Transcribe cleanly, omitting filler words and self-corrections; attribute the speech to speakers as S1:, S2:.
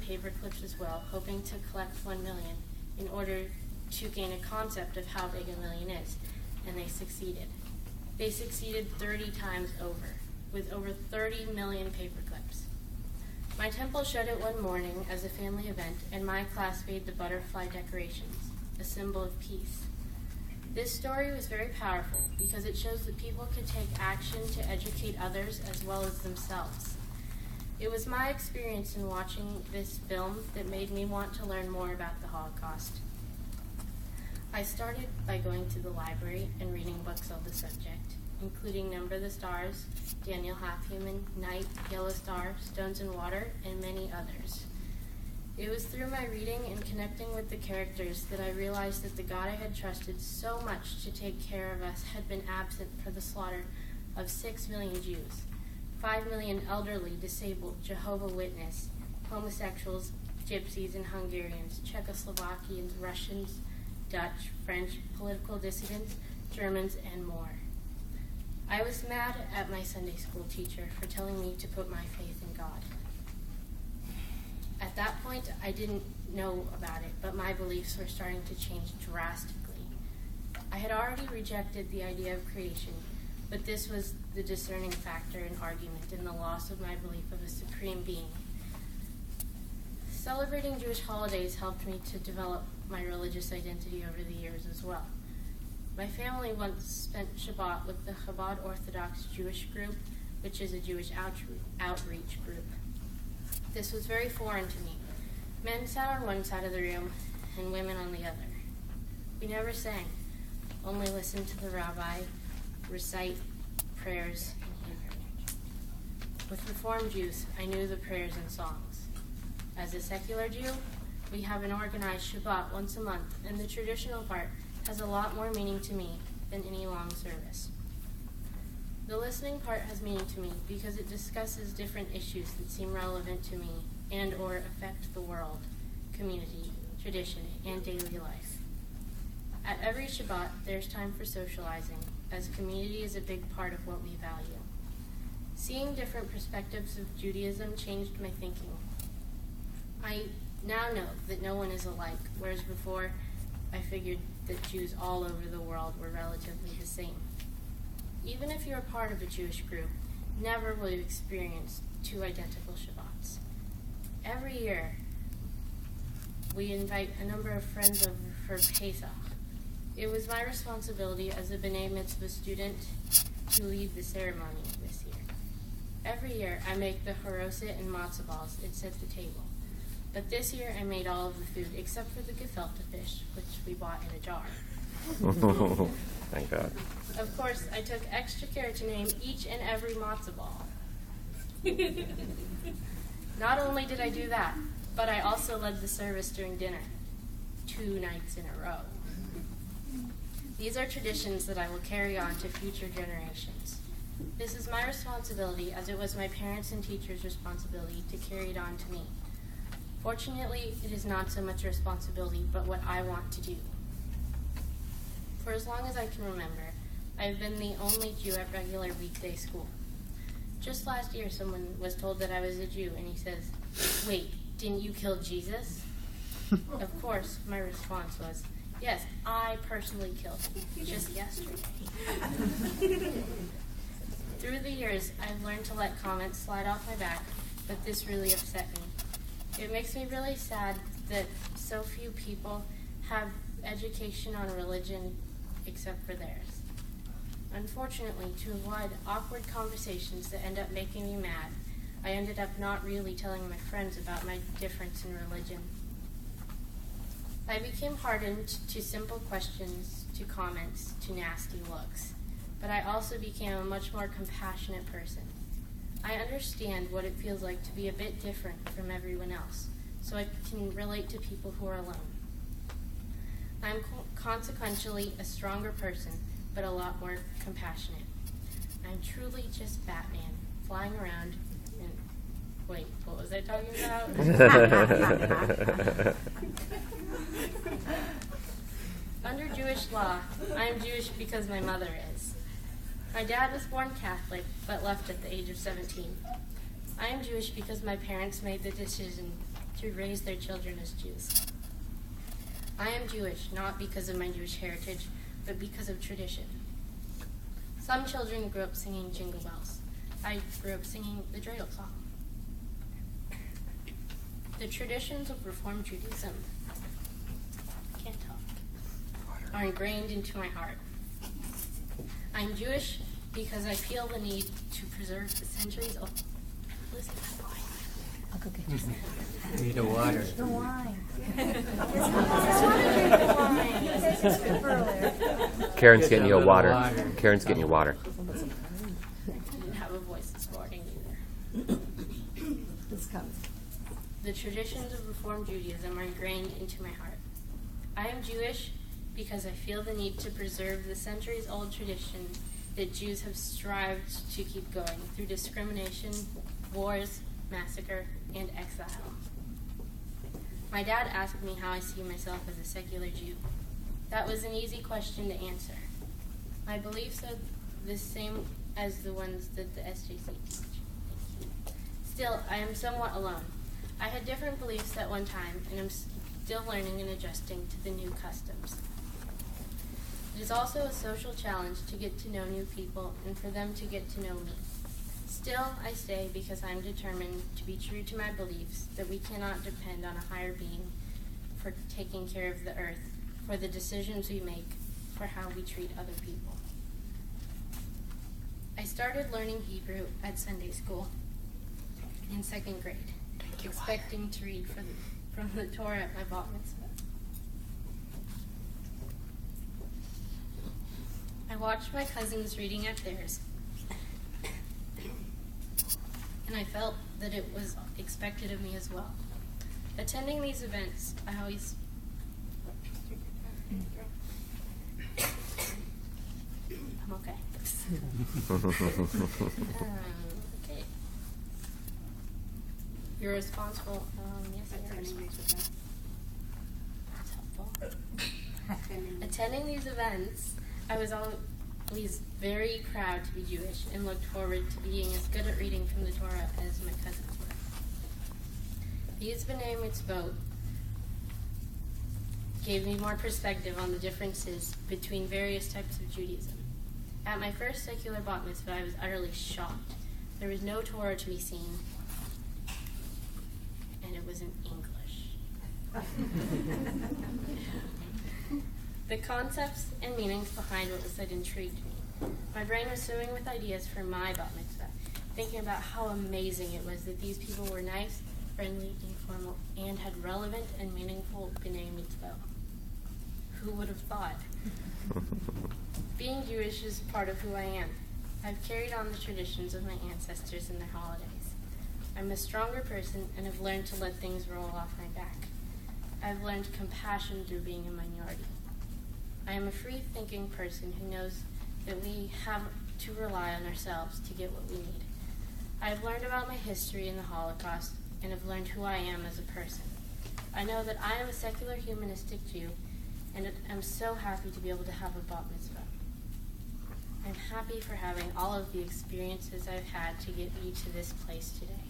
S1: paper clips as well, hoping to collect 1 million in order to gain a concept of how big a million is, and they succeeded. They succeeded 30 times over, with over 30 million paper clips. My temple showed it one morning as a family event, and my class made the butterfly decorations, a symbol of peace. This story was very powerful because it shows that people can take action to educate others as well as themselves. It was my experience in watching this film that made me want to learn more about the Holocaust. I started by going to the library and reading books on the subject, including Number the Stars, Daniel Halfhuman, Night, Yellow Star, Stones and Water, and many others. It was through my reading and connecting with the characters that I realized that the God I had trusted so much to take care of us had been absent for the slaughter of 6 million Jews, 5 million elderly, disabled, Jehovah's Witnesses, homosexuals, Gypsies and Hungarians, Czechoslovakians, Russians, Dutch, French, political dissidents, Germans, and more. I was mad at my Sunday school teacher for telling me to put my faith in God. At that point, I didn't know about it, but my beliefs were starting to change drastically. I had already rejected the idea of creation, but this was the discerning factor in argument in the loss of my belief of a supreme being. Celebrating Jewish holidays helped me to develop my religious identity over the years as well. My family once spent Shabbat with the Chabad Orthodox Jewish group, which is a Jewish outreach group. This was very foreign to me. Men sat on one side of the room and women on the other. We never sang, only listened to the rabbi recite prayers in Hebrew. With Reform Jews, I knew the prayers and songs. As a secular Jew, we have an organized Shabbat once a month, and the traditional part has a lot more meaning to me than any long service. The listening part has meaning to me because it discusses different issues that seem relevant to me and or affect the world, community, tradition, and daily life. At every Shabbat, there's time for socializing, as community is a big part of what we value. Seeing different perspectives of Judaism changed my thinking. I now know that no one is alike, whereas before I figured that Jews all over the world were relatively the same. Even if you're a part of a Jewish group, never will you experience two identical Shabbats. Every year, we invite a number of friends over for Pesach. It was my responsibility as a B'nai Mitzvah student to lead the ceremony this year. Every year, I make the haroset and matzah balls and set the table. But this year, I made all of the food except for the gefilte fish, which we bought in a jar.
S2: Thank God.
S1: Of course, I took extra care to name each and every matzah ball. Not only did I do that, but I also led the service during dinner, 2 nights in a row. These are traditions that I will carry on to future generations. This is my responsibility, as it was my parents' and teachers' responsibility to carry it on to me. Fortunately, it is not so much a responsibility, but what I want to do. For as long as I can remember, I have been the only Jew at regular weekday school. Just last year, someone was told that I was a Jew, and he says, "Wait, didn't you kill Jesus?" Of course, my response was, "Yes, I personally killed him, just yesterday." Through the years, I've learned to let comments slide off my back, but this really upset me. It makes me really sad that so few people have education on religion except for theirs. Unfortunately, to avoid awkward conversations that end up making me mad, I ended up not really telling my friends about my difference in religion. I became hardened to simple questions, to comments, to nasty looks, but I also became a much more compassionate person. I understand what it feels like to be a bit different from everyone else, so I can relate to people who are alone. I'm consequentially a stronger person, but a lot more compassionate. I'm truly just Batman, flying around and... Wait, what was I talking about? Under Jewish law, I am Jewish because my mother is. My dad was born Catholic, but left at the age of 17. I am Jewish because my parents made the decision to raise their children as Jews. I am Jewish, not because of my Jewish heritage, but because of tradition. Some children grew up singing Jingle Bells. I grew up singing the dreidel song. The traditions of Reform Judaism, are ingrained into my heart. I'm Jewish because I feel the need to preserve the centuries of... Listen,
S2: I'll go get you some.
S3: Need a water.
S2: The wine.
S4: Karen's getting you a water. Karen's getting you water.
S1: I didn't have a voice this morning either.
S2: This comes.
S1: The traditions of Reform Judaism are ingrained into my heart. I am Jewish because I feel the need to preserve the centuries-old tradition that Jews have strived to keep going through discrimination, wars, massacre, and exile. My dad asked me how I see myself as a secular Jew. That was an easy question to answer. My beliefs are the same as the ones that the SJC teach. Still, I am somewhat alone. I had different beliefs at one time, and am still learning and adjusting to the new customs. It is also a social challenge to get to know new people and for them to get to know me. Still, I stay because I'm determined to be true to my beliefs that we cannot depend on a higher being for taking care of the earth, for the decisions we make, for how we treat other people. I started learning Hebrew at Sunday school in 2nd grade, expecting to read from the Torah at my bat mitzvah. I watched my cousins reading at theirs, and I felt that it was expected of me as well. Attending these events, I always... I'm okay. Okay. You're responsible. Yes, I am responsible. That's helpful. Attending these events, I was always very proud to be Jewish and looked forward to being as good at reading from the Torah as my cousins were. These B'nai Mitzvot gave me more perspective on the differences between various types of Judaism. At my first secular bat mitzvah, I was utterly shocked. There was no Torah to be seen, and it was in English. The concepts and meanings behind what was said intrigued me. My brain was swimming with ideas for my bat mitzvah, thinking about how amazing it was that these people were nice, friendly, informal, and had relevant and meaningful B'nai Mitzvot. Who would have thought? Being Jewish is part of who I am. I've carried on the traditions of my ancestors and their holidays. I'm a stronger person and have learned to let things roll off my back. I've learned compassion through being a minority. I am a free-thinking person who knows that we have to rely on ourselves to get what we need. I have learned about my history in the Holocaust and have learned who I am as a person. I know that I am a secular humanistic Jew and I'm so happy to be able to have a bat mitzvah. I'm happy for having all of the experiences I've had to get me to this place today.